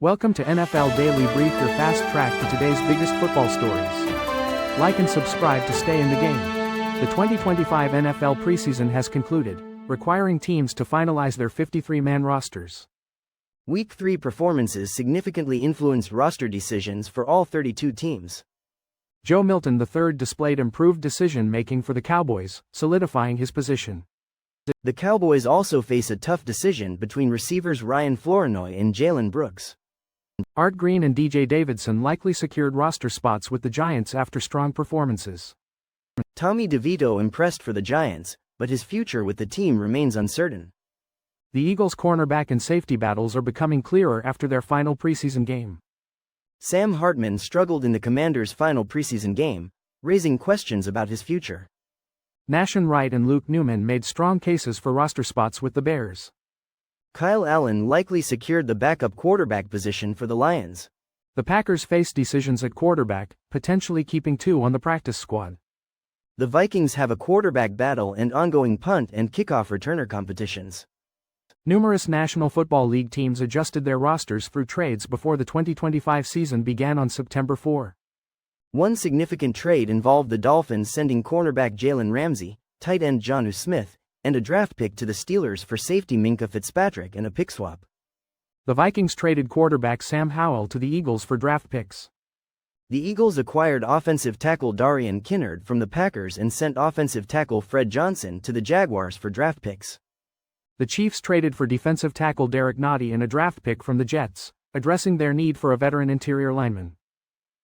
Welcome to NFL Daily Brief, your fast track to today's biggest football stories. Like and subscribe to stay in the game. The 2025 NFL preseason has concluded, requiring teams to finalize their 53-man rosters. Week 3 performances significantly influenced roster decisions for all 32 teams. Joe Milton III displayed improved decision-making for the Cowboys, solidifying his position. The Cowboys also face a tough decision between receivers Ryan Flournoy and Jalen Brooks. Art Green and DJ Davidson likely secured roster spots with the Giants after strong performances. Tommy DeVito impressed for the Giants, but his future with the team remains uncertain. The Eagles' cornerback and safety battles are becoming clearer after their final preseason game. Sam Hartman struggled in the Commanders' final preseason game, raising questions about his future. Nashon Wright and Luke Newman made strong cases for roster spots with the Bears. Kyle Allen likely secured the backup quarterback position for the Lions. The Packers face decisions at quarterback, potentially keeping two on the practice squad. The Vikings have a quarterback battle and ongoing punt and kickoff returner competitions. Numerous National Football League teams adjusted their rosters through trades before the 2025 season began on September 4. One significant trade involved the Dolphins sending cornerback Jalen Ramsey, tight end Jonnu Smith, and a draft pick to the Steelers for safety Minkah Fitzpatrick and a pick swap. The Vikings traded quarterback Sam Howell to the Eagles for draft picks. The Eagles acquired offensive tackle Darian Kinnard from the Packers and sent offensive tackle Fred Johnson to the Jaguars for draft picks. The Chiefs traded for defensive tackle DT Nnadi and a draft pick from the Jets, addressing their need for a veteran interior lineman.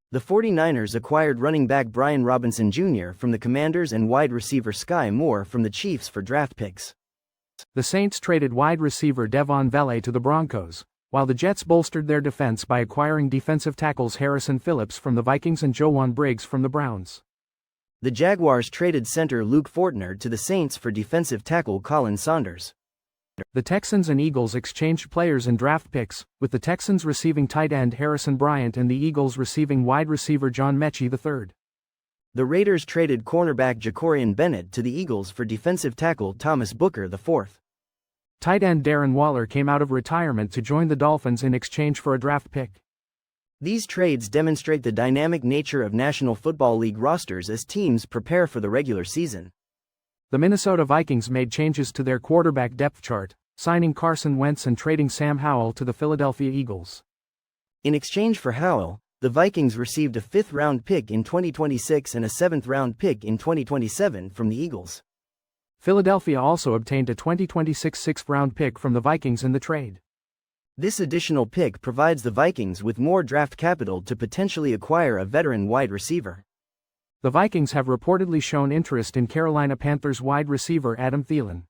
The 49ers acquired running back Brian Robinson Jr. from the Commanders and wide receiver Sky Moore from the Chiefs for draft picks. The Saints traded wide receiver Devon Vele to the Broncos, while the Jets bolstered their defense by acquiring defensive tackles Harrison Phillips from the Vikings and Jovan Briggs from the Browns. The Jaguars traded center Luke Fortner to the Saints for defensive tackle Colin Saunders. The Texans and Eagles exchanged players and draft picks, with the Texans receiving tight end Harrison Bryant and the Eagles receiving wide receiver John Mechie III. The Raiders traded cornerback Jacorian Bennett to the Eagles for defensive tackle Thomas Booker IV. Tight end Darren Waller came out of retirement to join the Dolphins in exchange for a draft pick. These trades demonstrate the dynamic nature of National Football League rosters as teams prepare for the regular season. The Minnesota Vikings made changes to their quarterback depth chart, signing Carson Wentz and trading Sam Howell to the Philadelphia Eagles. In exchange for Howell, the Vikings received a 5th-round pick in 2026 and a 7th-round pick in 2027 from the Eagles. Philadelphia also obtained a 2026 6th-round pick from the Vikings in the trade. This additional pick provides the Vikings with more draft capital to potentially acquire a veteran wide receiver. The Vikings have reportedly shown interest in Carolina Panthers wide receiver Adam Thielen.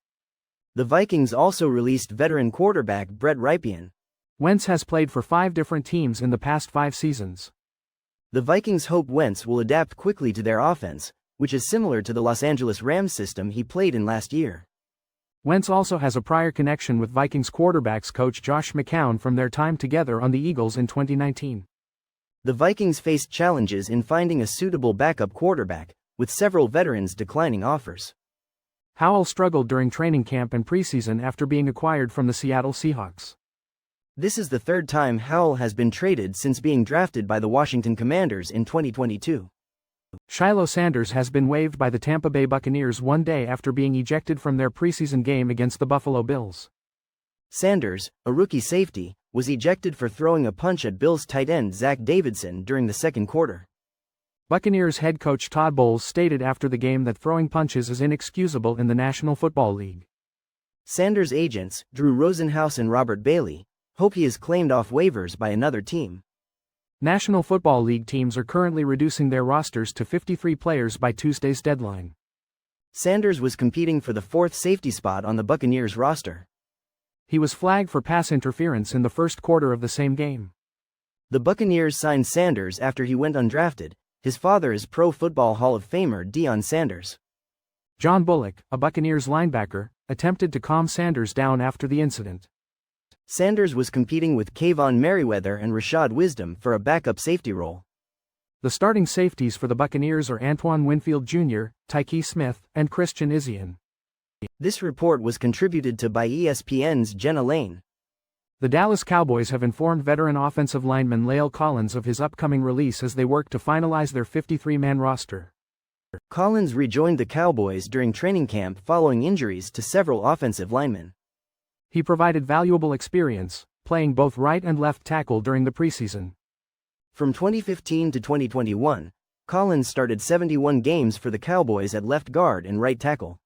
The Vikings also released veteran quarterback Brett Rypien. Wentz has played for 5 different teams in the past 5 seasons. The Vikings hope Wentz will adapt quickly to their offense, which is similar to the Los Angeles Rams system he played in last year. Wentz also has a prior connection with Vikings quarterbacks coach Josh McCown from their time together on the Eagles in 2019. The Vikings faced challenges in finding a suitable backup quarterback, with several veterans declining offers. Howell struggled during training camp and preseason after being acquired from the Seattle Seahawks. This is the 3rd time Howell has been traded since being drafted by the Washington Commanders in 2022. Shiloh Sanders has been waived by the Tampa Bay Buccaneers one day after being ejected from their preseason game against the Buffalo Bills. Sanders, a rookie safety, was ejected for throwing a punch at Bills tight end Zach Davidson during the second quarter. Buccaneers head coach Todd Bowles stated after the game that throwing punches is inexcusable in the National Football League. Sanders' agents, Drew Rosenhaus and Robert Bailey, hope he is claimed off waivers by another team. National Football League teams are currently reducing their rosters to 53 players by Tuesday's deadline. Sanders was competing for the 4th safety spot on the Buccaneers roster. He was flagged for pass interference in the first quarter of the same game. The Buccaneers signed Sanders after he went undrafted. His father is Pro Football Hall of Famer Deion Sanders. John Bullock, a Buccaneers linebacker, attempted to calm Sanders down after the incident. Sanders was competing with Kayvon Merriweather and Rashad Wisdom for a backup safety role. The starting safeties for the Buccaneers are Antoine Winfield Jr., Tyke Smith, and Christian Izien. This report was contributed to by ESPN's Jenna Lane. The Dallas Cowboys have informed veteran offensive lineman La'el Collins of his upcoming release as they work to finalize their 53-man roster. Collins rejoined the Cowboys during training camp following injuries to several offensive linemen. He provided valuable experience, playing both right and left tackle during the preseason. From 2015 to 2021, Collins started 71 games for the Cowboys at left guard and right tackle.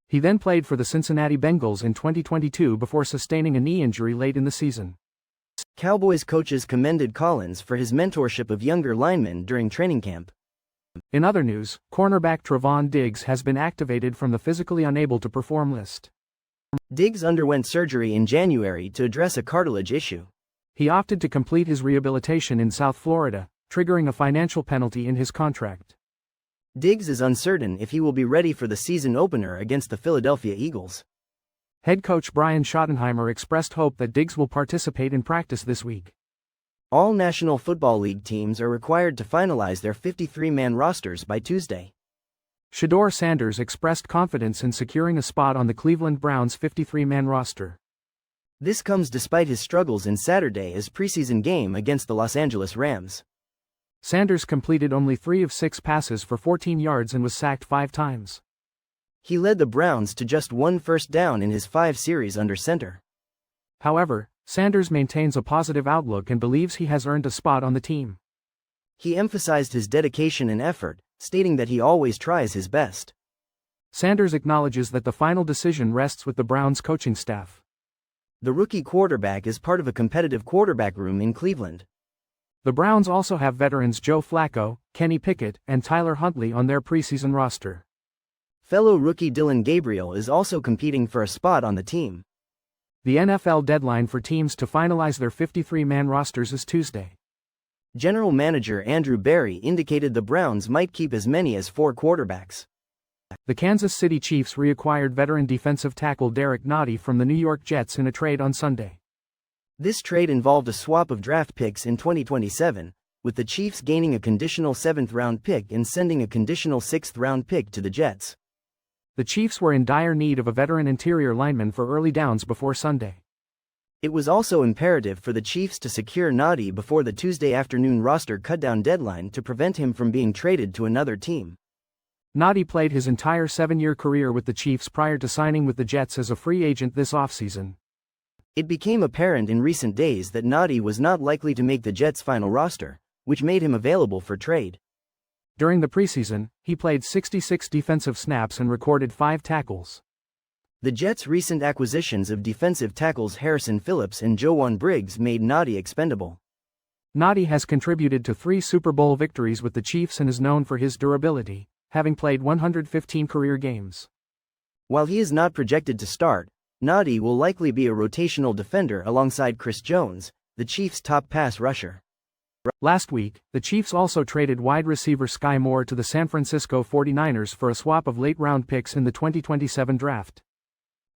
He then played for the Cincinnati Bengals in 2022 before sustaining a knee injury late in the season. Cowboys coaches commended Collins for his mentorship of younger linemen during training camp. In other news, cornerback Trevon Diggs has been activated from the physically unable to perform list. Diggs underwent surgery in January to address a cartilage issue. He opted to complete his rehabilitation in South Florida, triggering a financial penalty in his contract. Diggs is uncertain if he will be ready for the season opener against the Philadelphia Eagles. Head coach Brian Schottenheimer expressed hope that Diggs will participate in practice this week. All National Football League teams are required to finalize their 53-man rosters by Tuesday. Shedeur Sanders expressed confidence in securing a spot on the Cleveland Browns' 53-man roster. This comes despite his struggles in Saturday's preseason game against the Los Angeles Rams. Sanders completed only 3 of 6 passes for 14 yards and was sacked 5 times. He led the Browns to just 1 first down in his 5 series under center. However, Sanders maintains a positive outlook and believes he has earned a spot on the team. He emphasized his dedication and effort, stating that he always tries his best. Sanders acknowledges that the final decision rests with the Browns' coaching staff. The rookie quarterback is part of a competitive quarterback room in Cleveland. The Browns also have veterans Joe Flacco, Kenny Pickett, and Tyler Huntley on their preseason roster. Fellow rookie Dillon Gabriel is also competing for a spot on the team. The NFL deadline for teams to finalize their 53-man rosters is Tuesday. General Manager Andrew Berry indicated the Browns might keep as many as 4 quarterbacks. The Kansas City Chiefs reacquired veteran defensive tackle DT Nnadi from the New York Jets in a trade on Sunday. This trade involved a swap of draft picks in 2027, with the Chiefs gaining a conditional 7th-round pick and sending a conditional 6th-round pick to the Jets. The Chiefs were in dire need of a veteran interior lineman for early downs before Sunday. It was also imperative for the Chiefs to secure Nnadi before the Tuesday afternoon roster cutdown deadline to prevent him from being traded to another team. Nnadi played his entire 7-year career with the Chiefs prior to signing with the Jets as a free agent this offseason. It became apparent in recent days that Nnadi was not likely to make the Jets' final roster, which made him available for trade. During the preseason, he played 66 defensive snaps and recorded 5 tackles. The Jets' recent acquisitions of defensive tackles Harrison Phillips and Joejuan Briggs made Nnadi expendable. Nnadi has contributed to 3 Super Bowl victories with the Chiefs and is known for his durability, having played 115 career games. While he is not projected to start, Nnadi will likely be a rotational defender alongside Chris Jones, the Chiefs' top pass rusher. Last week, the Chiefs also traded wide receiver Sky Moore to the San Francisco 49ers for a swap of late-round picks in the 2027 draft.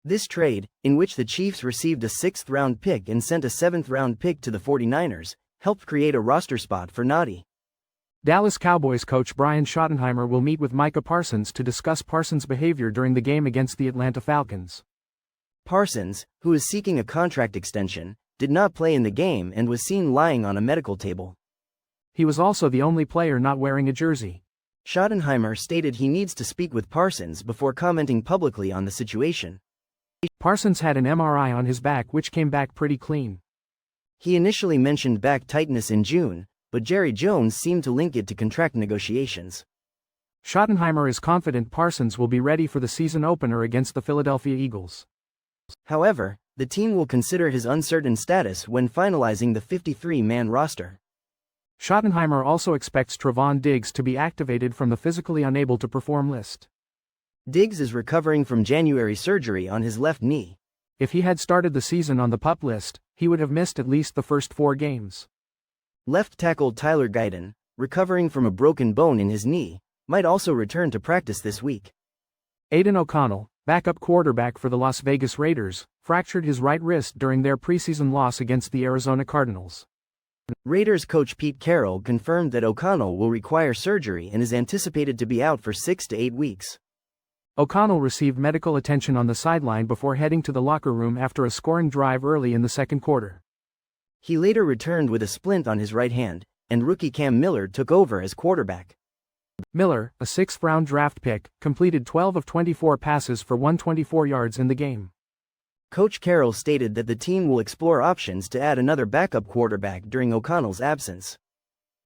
This trade, in which the Chiefs received a 6th-round pick and sent a 7th-round pick to the 49ers, helped create a roster spot for Nnadi. Dallas Cowboys coach Brian Schottenheimer will meet with Micah Parsons to discuss Parsons' behavior during the game against the Atlanta Falcons. Parsons, who is seeking a contract extension, did not play in the game and was seen lying on a medical table. He was also the only player not wearing a jersey. Schottenheimer stated he needs to speak with Parsons before commenting publicly on the situation. Parsons had an MRI on his back which came back pretty clean. He initially mentioned back tightness in June, but Jerry Jones seemed to link it to contract negotiations. Schottenheimer is confident Parsons will be ready for the season opener against the Philadelphia Eagles. However, the team will consider his uncertain status when finalizing the 53-man roster. Schottenheimer also expects Trevon Diggs to be activated from the physically unable to perform list. Diggs is recovering from January surgery on his left knee. If he had started the season on the PUP list, he would have missed at least the first 4 games. Left tackle Tyler Guyton, recovering from a broken bone in his knee, might also return to practice this week. Aidan O'Connell, backup quarterback for the Las Vegas Raiders, fractured his right wrist during their preseason loss against the Arizona Cardinals. Raiders coach Pete Carroll confirmed that O'Connell will require surgery and is anticipated to be out for 6 to 8 weeks. O'Connell received medical attention on the sideline before heading to the locker room after a scoring drive early in the second quarter. He later returned with a splint on his right hand, and rookie Cam Miller took over as quarterback. Miller, a 6th-round draft pick, completed 12 of 24 passes for 124 yards in the game. Coach Carroll stated that the team will explore options to add another backup quarterback during O'Connell's absence.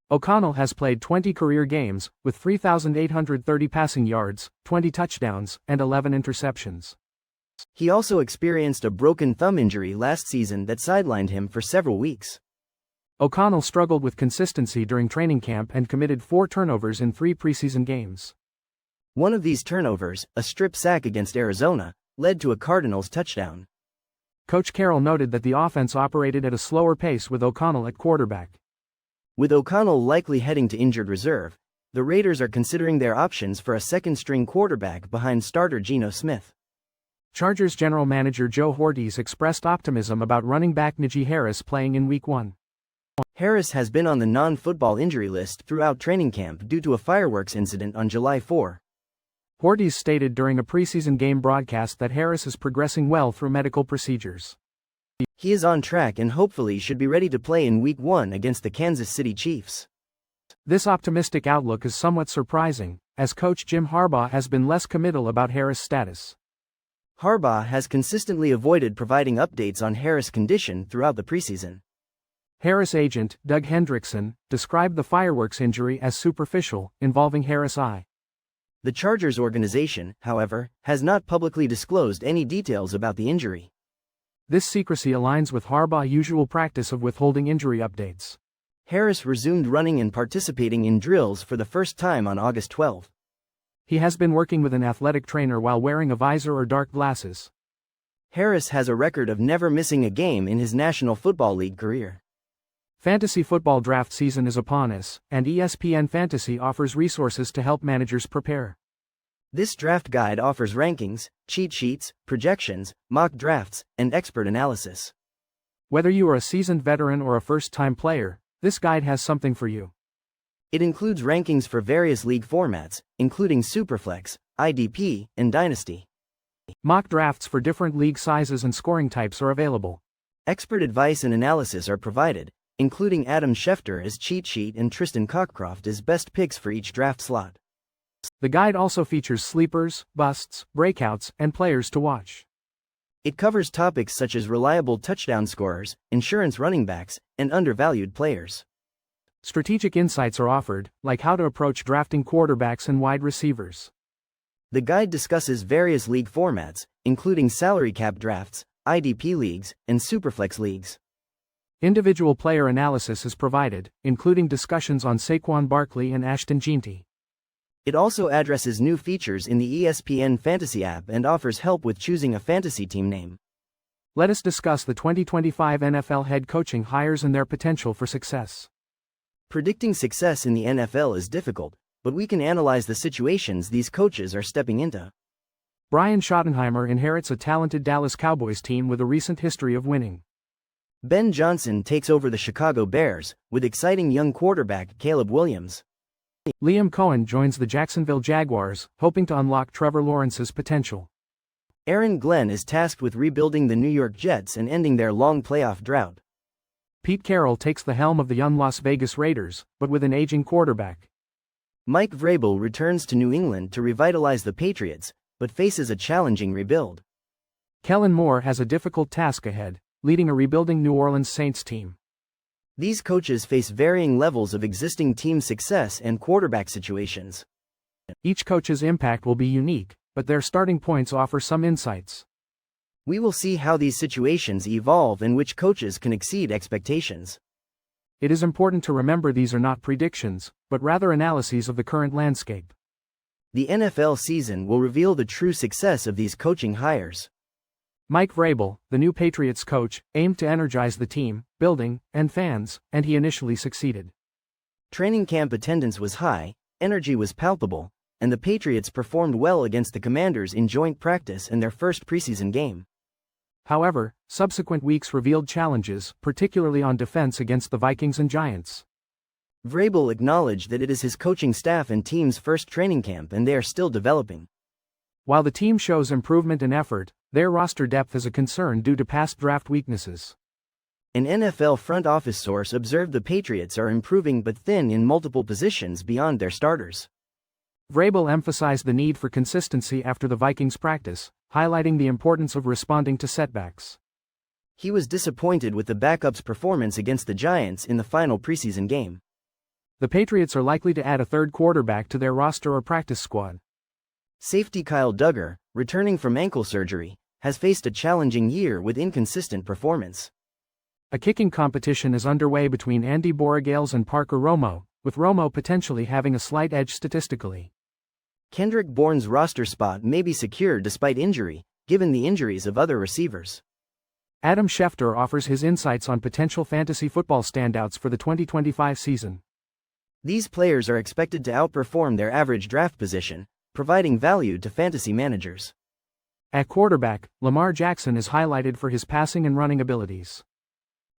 O'Connell has played 20 career games, with 3,830 passing yards, 20 touchdowns, and 11 interceptions. He also experienced a broken thumb injury last season that sidelined him for several weeks. O'Connell struggled with consistency during training camp and committed 4 turnovers in 3 preseason games. One of these turnovers, a strip sack against Arizona, led to a Cardinals touchdown. Coach Carroll noted that the offense operated at a slower pace with O'Connell at quarterback. With O'Connell likely heading to injured reserve, the Raiders are considering their options for a second-string quarterback behind starter Geno Smith. Chargers general manager Joe Hortiz expressed optimism about running back Najee Harris playing in Week 1. Harris has been on the non-football injury list throughout training camp due to a fireworks incident on July 4. Hortiz stated during a preseason game broadcast that Harris is progressing well through medical procedures. He is on track and hopefully should be ready to play in Week 1 against the Kansas City Chiefs. This optimistic outlook is somewhat surprising, as coach Jim Harbaugh has been less committal about Harris' status. Harbaugh has consistently avoided providing updates on Harris' condition throughout the preseason. Harris agent, Doug Hendrickson, described the fireworks injury as superficial, involving Harris' eye. The Chargers organization, however, has not publicly disclosed any details about the injury. This secrecy aligns with Harbaugh's usual practice of withholding injury updates. Harris resumed running and participating in drills for the first time on August 12. He has been working with an athletic trainer while wearing a visor or dark glasses. Harris has a record of never missing a game in his National Football League career. Fantasy football draft season is upon us, and ESPN Fantasy offers resources to help managers prepare. This draft guide offers rankings, cheat sheets, projections, mock drafts, and expert analysis. Whether you are a seasoned veteran or a first-time player, this guide has something for you. It includes rankings for various league formats, including Superflex, IDP, and Dynasty. Mock drafts for different league sizes and scoring types are available. Expert advice and analysis are provided, including Adam Schefter as cheat sheet and Tristan Cockcroft as best picks for each draft slot. The guide also features sleepers, busts, breakouts, and players to watch. It covers topics such as reliable touchdown scorers, insurance running backs, and undervalued players. Strategic insights are offered, like how to approach drafting quarterbacks and wide receivers. The guide discusses various league formats, including salary cap drafts, IDP leagues, and Superflex leagues. Individual player analysis is provided, including discussions on Saquon Barkley and Ashton Jeanty. It also addresses new features in the ESPN Fantasy app and offers help with choosing a fantasy team name. Let us discuss the 2025 NFL head coaching hires and their potential for success. Predicting success in the NFL is difficult, but we can analyze the situations these coaches are stepping into. Brian Schottenheimer inherits a talented Dallas Cowboys team with a recent history of winning. Ben Johnson takes over the Chicago Bears, with exciting young quarterback Caleb Williams. Liam Cohen joins the Jacksonville Jaguars, hoping to unlock Trevor Lawrence's potential. Aaron Glenn is tasked with rebuilding the New York Jets and ending their long playoff drought. Pete Carroll takes the helm of the young Las Vegas Raiders, but with an aging quarterback. Mike Vrabel returns to New England to revitalize the Patriots, but faces a challenging rebuild. Kellen Moore has a difficult task ahead, leading a rebuilding New Orleans Saints team. These coaches face varying levels of existing team success and quarterback situations. Each coach's impact will be unique, but their starting points offer some insights. We will see how these situations evolve and which coaches can exceed expectations. It is important to remember these are not predictions, but rather analyses of the current landscape. The NFL season will reveal the true success of these coaching hires. Mike Vrabel, the new Patriots coach, aimed to energize the team, building, and fans, and he initially succeeded. Training camp attendance was high, energy was palpable, and the Patriots performed well against the Commanders in joint practice and their first preseason game. However, subsequent weeks revealed challenges, particularly on defense against the Vikings and Giants. Vrabel acknowledged that it is his coaching staff and team's first training camp and they are still developing. While the team shows improvement in effort, their roster depth is a concern due to past draft weaknesses. An NFL front office source observed the Patriots are improving but thin in multiple positions beyond their starters. Vrabel emphasized the need for consistency after the Vikings practice, highlighting the importance of responding to setbacks. He was disappointed with the backups' performance against the Giants in the final preseason game. The Patriots are likely to add a third quarterback to their roster or practice squad. Safety Kyle Duggar, returning from ankle surgery, has faced a challenging year with inconsistent performance. A kicking competition is underway between Andy Borregales and Parker Romo, with Romo potentially having a slight edge statistically. Kendrick Bourne's roster spot may be secure despite injury, given the injuries of other receivers. Adam Schefter offers his insights on potential fantasy football standouts for the 2025 season. These players are expected to outperform their average draft position, providing value to fantasy managers. At quarterback, Lamar Jackson is highlighted for his passing and running abilities.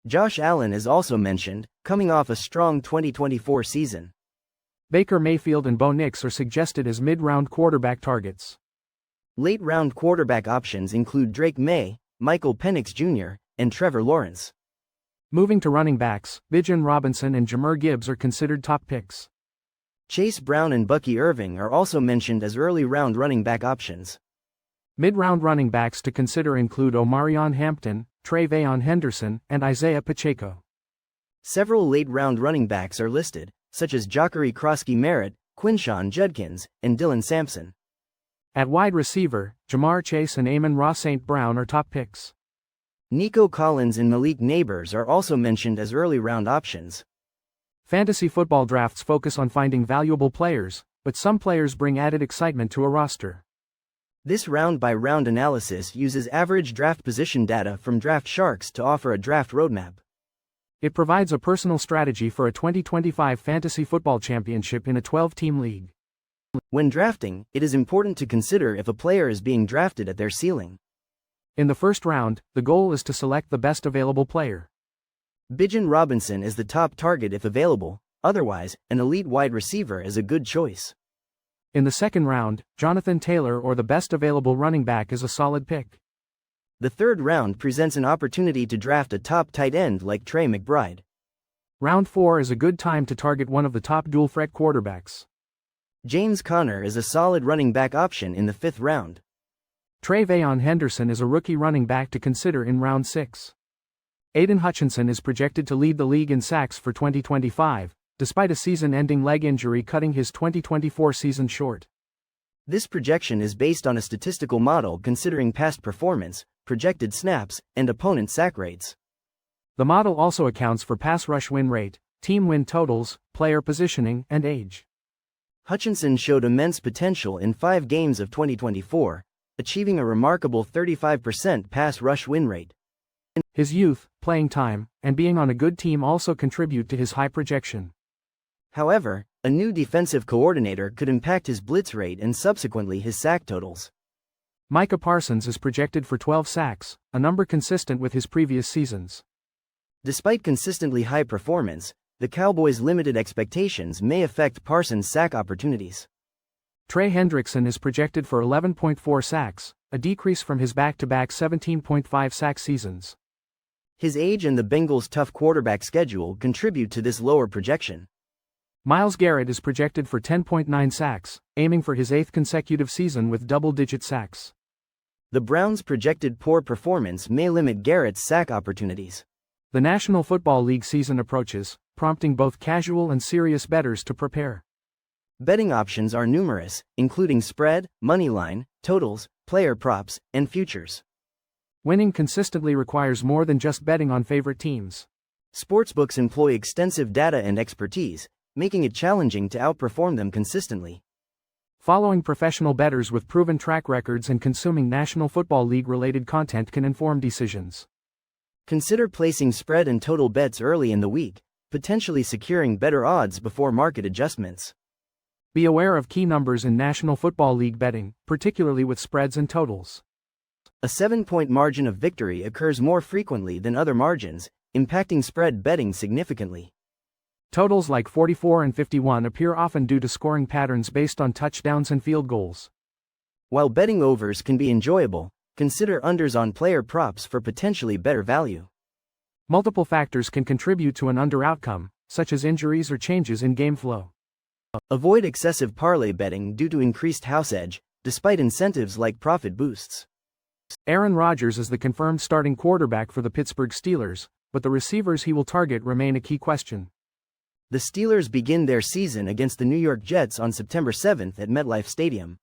Josh Allen is also mentioned, coming off a strong 2024 season. Baker Mayfield and Bo Nix are suggested as mid-round quarterback targets. Late-round quarterback options include Drake May, Michael Penix Jr., and Trevor Lawrence. Moving to running backs, Bijan Robinson and Jahmyr Gibbs are considered top picks. Chase Brown and Bucky Irving are also mentioned as early-round running back options. Mid-round running backs to consider include Omarion Hampton, Tre'Veon Henderson, and Isaiah Pacheco. Several late-round running backs are listed, such as Jacare Krosky-Merritt, Quinshawn Judkins, and Dylan Sampson. At wide receiver, Jamar Chase and Amon-Ra St. Brown are top picks. Nico Collins and Malik Neighbors are also mentioned as early-round options. Fantasy football drafts focus on finding valuable players, but some players bring added excitement to a roster. This round-by-round analysis uses average draft position data from Draft Sharks to offer a draft roadmap. It provides a personal strategy for a 2025 fantasy football championship in a 12-team league. When drafting, it is important to consider if a player is being drafted at their ceiling. In the first round, the goal is to select the best available player. Bijan Robinson is the top target if available, otherwise, an elite wide receiver is a good choice. In the second round, Jonathan Taylor or the best available running back is a solid pick. The third round presents an opportunity to draft a top tight end like Trey McBride. Round 4 is a good time to target one of the top dual-threat quarterbacks. James Conner is a solid running back option in the 5th round. Tre'Veon Henderson is a rookie running back to consider in round 6. Aiden Hutchinson is projected to lead the league in sacks for 2025, despite a season-ending leg injury cutting his 2024 season short. This projection is based on a statistical model considering past performance, projected snaps, and opponent sack rates. The model also accounts for pass rush win rate, team win totals, player positioning, and age. Hutchinson showed immense potential in 5 games of 2024, achieving a remarkable 35% pass rush win rate. His youth, playing time, and being on a good team also contribute to his high projection. However, a new defensive coordinator could impact his blitz rate and subsequently his sack totals. Micah Parsons is projected for 12 sacks, a number consistent with his previous seasons. Despite consistently high performance, the Cowboys' limited expectations may affect Parsons' sack opportunities. Trey Hendrickson is projected for 11.4 sacks, a decrease from his back-to-back 17.5 sack seasons. His age and the Bengals' tough quarterback schedule contribute to this lower projection. Myles Garrett is projected for 10.9 sacks, aiming for his 8th consecutive season with double-digit sacks. The Browns' projected poor performance may limit Garrett's sack opportunities. The National Football League season approaches, prompting both casual and serious bettors to prepare. Betting options are numerous, including spread, moneyline, totals, player props, and futures. Winning consistently requires more than just betting on favorite teams. Sportsbooks employ extensive data and expertise, making it challenging to outperform them consistently. Following professional bettors with proven track records and consuming National Football League-related content can inform decisions. Consider placing spread and total bets early in the week, potentially securing better odds before market adjustments. Be aware of key numbers in National Football League betting, particularly with spreads and totals. A 7-point margin of victory occurs more frequently than other margins, impacting spread betting significantly. Totals like 44 and 51 appear often due to scoring patterns based on touchdowns and field goals. While betting overs can be enjoyable, consider unders on player props for potentially better value. Multiple factors can contribute to an under outcome, such as injuries or changes in game flow. Avoid excessive parlay betting due to increased house edge, despite incentives like profit boosts. Aaron Rodgers is the confirmed starting quarterback for the Pittsburgh Steelers, but the receivers he will target remain a key question. The Steelers begin their season against the New York Jets on September 7 at MetLife Stadium.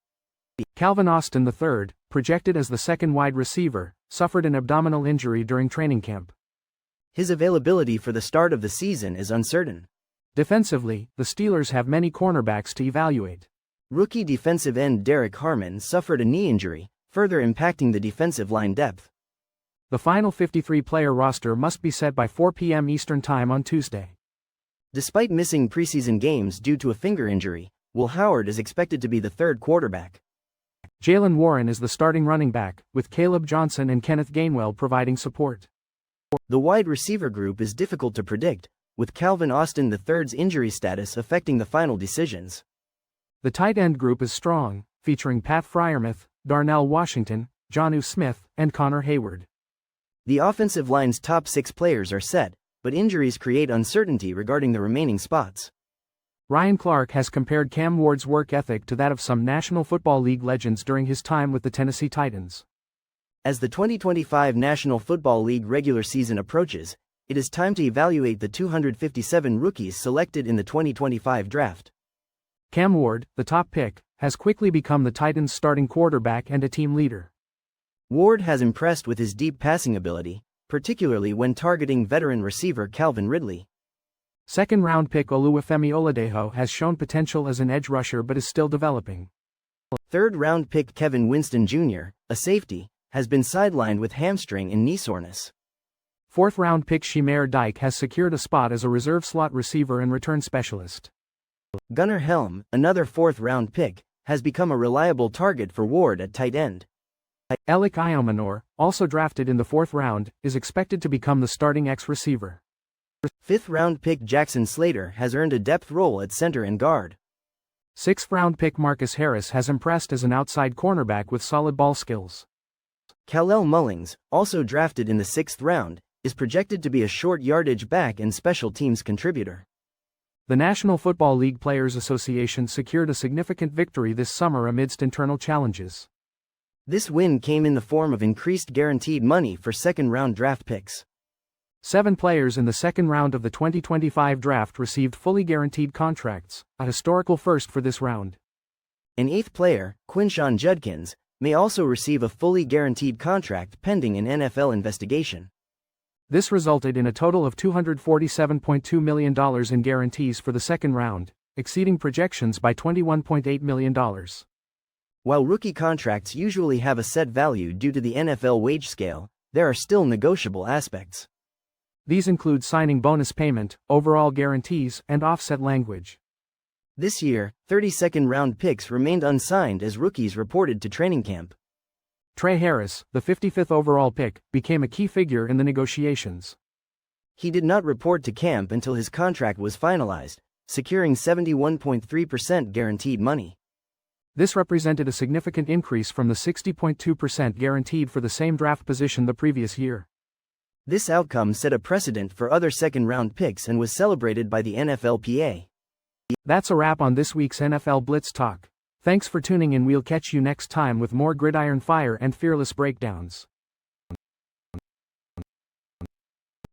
Calvin Austin III, projected as the second wide receiver, suffered an abdominal injury during training camp. His availability for the start of the season is uncertain. Defensively, the Steelers have many cornerbacks to evaluate. Rookie defensive end Derek Harmon suffered a knee injury, further impacting the defensive line depth. The final 53-player roster must be set by 4 p.m. Eastern Time on Tuesday. Despite missing preseason games due to a finger injury, Will Howard is expected to be the third quarterback. Jaylen Warren is the starting running back, with Caleb Johnson and Kenneth Gainwell providing support. The wide receiver group is difficult to predict, with Calvin Austin III's injury status affecting the final decisions. The tight end group is strong, featuring Pat Freiermuth, Darnell Washington, Jonnu Smith, and Connor Hayward. The offensive line's top 6 players are set, but injuries create uncertainty regarding the remaining spots. Ryan Clark has compared Cam Ward's work ethic to that of some National Football League legends during his time with the Tennessee Titans. As the 2025 National Football League regular season approaches, it is time to evaluate the 257 rookies selected in the 2025 draft. Cam Ward, the top pick, has quickly become the Titans' starting quarterback and a team leader. Ward has impressed with his deep passing ability, particularly when targeting veteran receiver Calvin Ridley. Second-round pick Oluwafemi Oladejo has shown potential as an edge rusher but is still developing. Third-round pick Kevin Winston Jr., a safety, has been sidelined with hamstring and knee soreness. Fourth-round pick Shamir Dyke has secured a spot as a reserve slot receiver and return specialist. Gunnar Helm, another fourth-round pick, has become a reliable target for Ward at tight end. Elik Iomanor, also drafted in the 4th round, is expected to become the starting X-receiver. Fifth-round pick Jackson Slater has earned a depth role at center and guard. Sixth-round pick Marcus Harris has impressed as an outside cornerback with solid ball skills. Khalel Mullings, also drafted in the 6th round, is projected to be a short yardage back and special teams contributor. The National Football League Players Association secured a significant victory this summer amidst internal challenges. This win came in the form of increased guaranteed money for second-round draft picks. 7 players in the second round of the 2025 draft received fully guaranteed contracts, a historical first for this round. An 8th player, Quinshon Judkins, may also receive a fully guaranteed contract pending an NFL investigation. This resulted in a total of $247.2 million in guarantees for the second round, exceeding projections by $21.8 million. While rookie contracts usually have a set value due to the NFL wage scale, there are still negotiable aspects. These include signing bonus payment, overall guarantees, and offset language. This year, 32nd-round picks remained unsigned as rookies reported to training camp. Trey Harris, the 55th overall pick, became a key figure in the negotiations. He did not report to camp until his contract was finalized, securing 71.3% guaranteed money. This represented a significant increase from the 60.2% guaranteed for the same draft position the previous year. This outcome set a precedent for other second-round picks and was celebrated by the NFLPA. That's a wrap on this week's NFL Blitz Talk. Thanks for tuning in. We'll catch you next time with more gridiron fire and fearless breakdowns.